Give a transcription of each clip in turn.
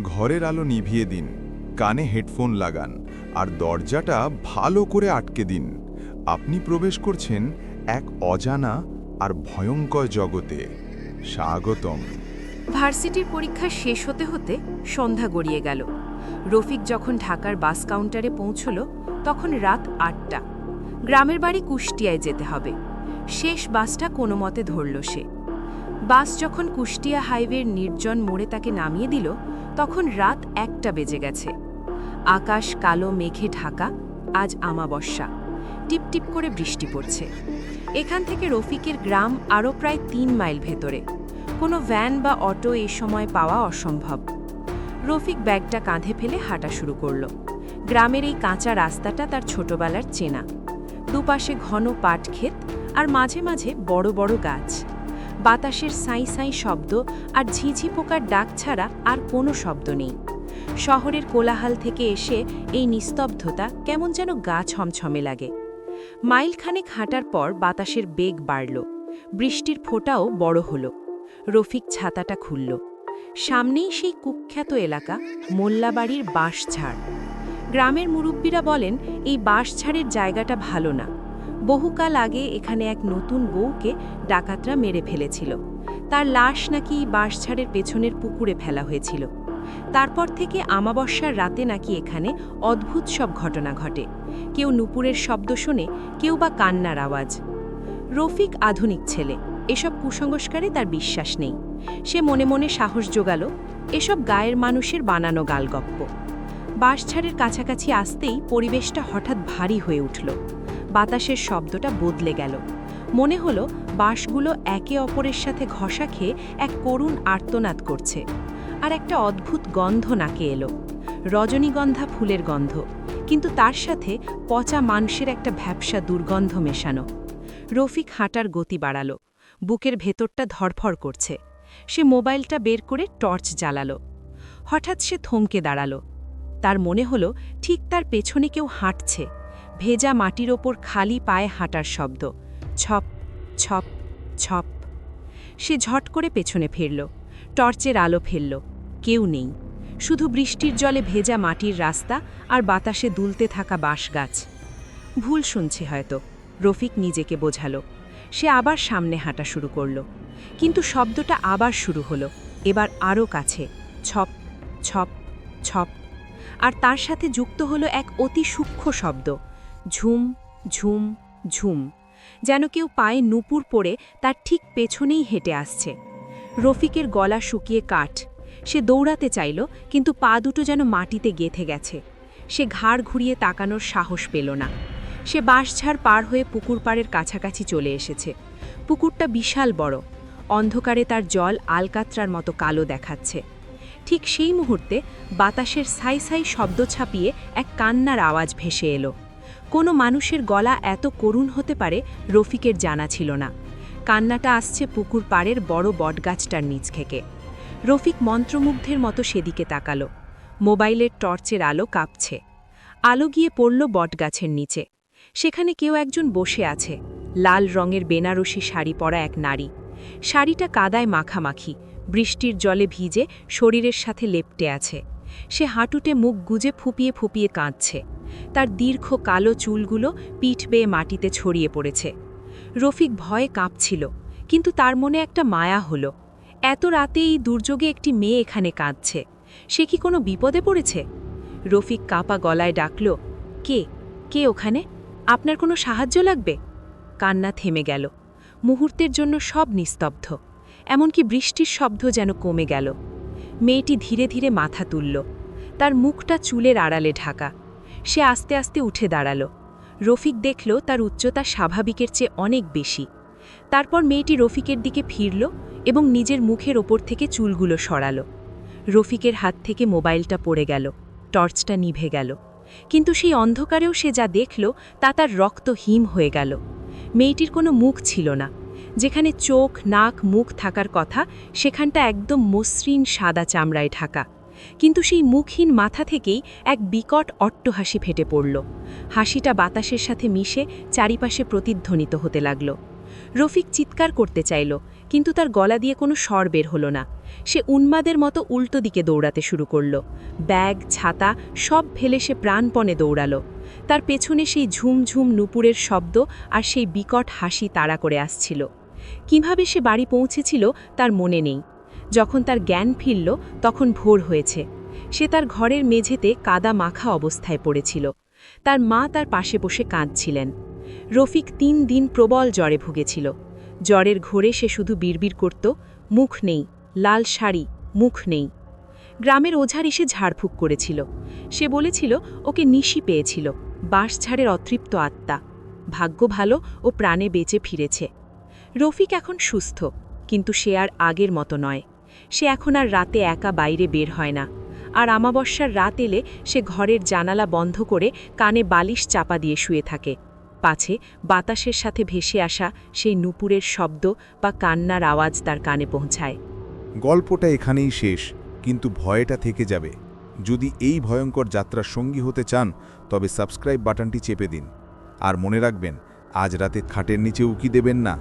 ঘরের আলো নিভিয়ে দিন, কানে হেডফোন লাগান আর দরজাটা ভালো করে আটকে দিন। আপনি প্রবেশ করছেন এক অজানা আর ভয়ঙ্কর জগতে। স্বাগতম। ভার্সিটির পরীক্ষা শেষ হতে হতে সন্ধ্যা গড়িয়ে গেল। রফিক যখন ঢাকার বাস কাউন্টারে পৌঁছল তখন রাত ৮টা। গ্রামের বাড়ি কুষ্টিয়ায় যেতে হবে। শেষ বাসটা কোনো মতে ধরল সে। বাস যখন কুষ্টিয়া হাইওয়ের নির্জন মোড়ে তাকে নামিয়ে দিল তখন রাত ১টা বেজে গেছে। আকাশ কালো মেঘে ঢাকা। আজ আমাবস্যা। টিপটিপ করে বৃষ্টি পড়ছে। এখান থেকে রফিকের গ্রাম আরও প্রায় ৩ মাইল ভেতরে। কোনো ভ্যান বা অটো এই সময় পাওয়া অসম্ভব। রফিক ব্যাগটা কাঁধে ফেলে হাঁটা শুরু করল। গ্রামের এই কাঁচা রাস্তাটা তার ছোটবেলার চেনা। দুপাশে ঘন পাট ক্ষেত আর মাঝে মাঝে বড় বড় গাছ। বাতাসের সাঁই সাঁই শব্দ আর ঝিঝি পোকার ডাক ছাড়া আর কোনো শব্দ নেই। শহরের কোলাহল থেকে এসে এই নিস্তব্ধতা কেমন যেন গা ছমছমে লাগে। মাইলখানেক হাঁটার পর বাতাসের বেগ বাড়ল। বৃষ্টির ফোঁটাও বড় হলো। রফিক ছাতাটা খুলল। সামনেই সেই কুখ্যাত এলাকা মোল্লাবাড়ির বাঁশঝাড়। গ্রামের মুরব্বীরা বলেন এই বাঁশঝাড়ের জায়গাটা ভালো না। বহুকাল আগে এখানে এক নতুন বউকে ডাকাতরা মেরে ফেলেছিল। তার লাশ নাকি বাঁশঝাড়ের পেছনের পুকুরে ফেলা হয়েছিল। তারপর থেকে আমাবস্যার রাতে নাকি এখানে অদ্ভুত সব ঘটনা ঘটে। কেউ নুপুরের শব্দ শোনে, কেউ বা কান্নার আওয়াজ। রফিক আধুনিক ছেলে, এসব কুসংস্কারে তার বিশ্বাস নেই। সে মনে মনে সাহস জোগাল, এসব গায়ের মানুষের বানানো গালগপ্প। বাঁশঝাড়ের কাছাকাছি আসতেই পরিবেশটা হঠাৎ ভারী হয়ে উঠল। বাতাসের শব্দটা বদলে গেল। মনে হলো বাঁশগুলো একে অপরের সাথে ঘষা খেয়ে এক করুণ আর্তনাদ করছে। আর একটা অদ্ভুত গন্ধ নাকে এলো। রজনীগন্ধা ফুলের গন্ধ, কিন্তু তার সাথে পচা মাংসের একটা ভ্যাপসা দুর্গন্ধ মেশানো। রফিক হাঁটার গতি বাড়াল। বুকের ভেতরটা ধড়ফড় করছে। সে মোবাইলটা বের করে টর্চ জ্বালালো। হঠাৎ সে থমকে দাঁড়াল। তার মনে হলো ঠিক তার পেছনে কেউ হাঁটছে। ভেজা মাটির ওপর খালি পায়ে হাঁটার শব্দ। ছপ ছপ ছপ। সে ঝট করে পেছনে ফিরল। টর্চের আলো ফেলল। কেউ নেই। শুধু বৃষ্টির জলে ভেজা মাটির রাস্তা আর বাতাসে দুলতে থাকা বাঁশগাছ। ভুল শুনছে হয়তো, রফিক নিজেকে বোঝালো। সে আবার সামনে হাঁটা শুরু করল। কিন্তু শব্দটা আবার শুরু হলো, এবার আরও কাছে। ছপ ছপ ছপ। আর তার সাথে যুক্ত হলো এক অতি সূক্ষ্ম শব্দ। ঝুম ঝুম ঝুম। যেন কেউ পায়ে নুপুর পড়ে তার ঠিক পেছনেই হেঁটে আসছে। রফিকের গলা শুকিয়ে কাঠ। সে দৌড়াতে চাইল, কিন্তু পা দুটো যেন মাটিতে গেঁথে গেছে। সে ঘাড় ঘুরিয়ে তাকানোর সাহস পেল না। সে বাঁশঝাড় পার হয়ে পুকুর পাড়ের কাছাকাছি চলে এসেছে। পুকুরটা বিশাল বড়। অন্ধকারে তার জল আলকাত্রার মতো কালো দেখাচ্ছে। ঠিক সেই মুহূর্তে বাতাসের সাই সাই শব্দ ছাপিয়ে এক কান্নার আওয়াজ ভেসে এলো। কোনো মানুষের গলা এত করুণ হতে পারে রফিকের জানা ছিল না। কান্নাটা আসছে পুকুর পাড়ের বড় বটগাছটার নিচ থেকে। রফিক মন্ত্রমুগ্ধের মতো সেদিকে তাকালো। মোবাইলের টর্চের আলো কাঁপছে। আলো গিয়ে পড়ল বটগাছের নিচে। সেখানে কেউ একজন বসে আছে। লাল রঙের বেনারসি শাড়ি পরা এক নারী। শাড়িটা কাদায় মাখামাখি, বৃষ্টির জলে ভিজে শরীরের সাথে লেপ্টে আছে। সে হাঁটুতে মুখ গুজে ফুপিয়ে ফুপিয়ে কাঁদছে। তার দীর্ঘ কালো চুলগুলো পিঠ বেয়ে মাটিতে ছড়িয়ে পড়েছে। রফিক ভয়ে কাঁপছিল, কিন্তু তার মনে একটা মায়া হলো। এত রাতে এই দুর্যোগে একটি মেয়ে এখানে কাঁদছে। সে কি কোনো বিপদে পড়েছে? রফিক কাঁপা গলায় ডাকল, কে কে ওখানে? আপনার কোনো সাহায্য লাগবে? কান্না থেমে গেল। মুহূর্তের জন্য সব নিস্তব্ধ। এমনকি বৃষ্টির শব্দ যেন কমে গেল। মেয়েটি ধীরে ধীরে মাথা তুলল। তার মুখটা চুলের আড়ালে ঢাকা। সে আস্তে আস্তে উঠে দাঁড়াল। রফিক দেখল তার উচ্চতা স্বাভাবিকের চেয়ে অনেক বেশি। তারপর মেয়েটি রফিকের দিকে ফিরল এবং নিজের মুখের ওপর থেকে চুলগুলো সরাল। রফিকের হাত থেকে মোবাইলটা পড়ে গেল। টর্চটা নিভে গেল। কিন্তু সেই অন্ধকারেও সে যা দেখল তা তার রক্ত হিম হয়ে গেল। মেয়েটির কোনো মুখ ছিল না। যেখানে চোখ, নাক, মুখ থাকার কথা সেখানটা একদম মসৃণ সাদা চামড়ায় ঢাকা। কিন্তু সেই মুখহীন মাথা থেকেই এক বিকট অট্টহাসি ফেটে পড়ল। হাসিটা বাতাসের সাথে মিশে চারিপাশে প্রতিধ্বনিত হতে লাগল। রফিক চিৎকার করতে চাইল, কিন্তু তার গলা দিয়ে কোনো স্বর বের হলো না। সে উন্মাদের মতো উল্টো দিকে দৌড়াতে শুরু করল। ব্যাগ, ছাতা সব ফেলে সে প্রাণপণে দৌড়ালো। তার পেছনে সেই ঝুমঝুম নুপুরের শব্দ আর সেই বিকট হাসি তাড়া করে আসছিল। কিভাবে সে বাড়ি পৌঁছেছিল তার মনে নেই। যখন তার জ্ঞান ফিরল তখন ভোর হয়েছে। সে তার ঘরের মেঝেতে কাদা মাখা অবস্থায় পড়েছিল। তার মা তার পাশে বসে কাঁদছিলেন। রফিক ৩ দিন প্রবল জ্বরে ভুগেছিল। জ্বরের ঘোরে সে শুধু বিড়বিড় করত, মুখ নেই, লাল শাড়ি, মুখ নেই। গ্রামের ওঝার এসে ঝাড়ফুঁক করেছিল। সে বলেছিল ওকে নিশি পেয়েছিল, বাঁশঝাড়ের অতৃপ্ত আত্মা। ভাগ্য ভালো ও প্রাণে বেঁচে ফিরেছে। রফিক এখন সুস্থ, কিন্তু সে আর আগের মতো নয়। সে এখন আর রাতে একা বাইরে বের হয় না। আর আমাবস্যার রাত এলে সে ঘরের জানালা বন্ধ করে কানে বালিশ চাপা দিয়ে শুয়ে থাকে, পাছে বাতাসের সাথে ভেসে আসা সেই নুপুরের শব্দ বা কান্নার আওয়াজ তার কানে পৌঁছায়। গল্পটা এখানেই শেষ, কিন্তু ভয়টা থেকে যাবে। যদি এই ভয়ঙ্কর যাত্রার সঙ্গী হতে চান তবে সাবস্ক্রাইব বাটনটি চেপে দিন। আর মনে রাখবেন, আজ রাতে খাটের নিচে উকি দেবেন না।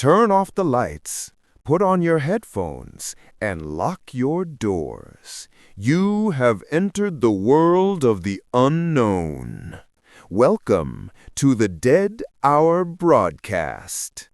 Turn off the lights, put on your headphones, and lock your doors. You have entered the world of the unknown. Welcome to the Dead Hour broadcast.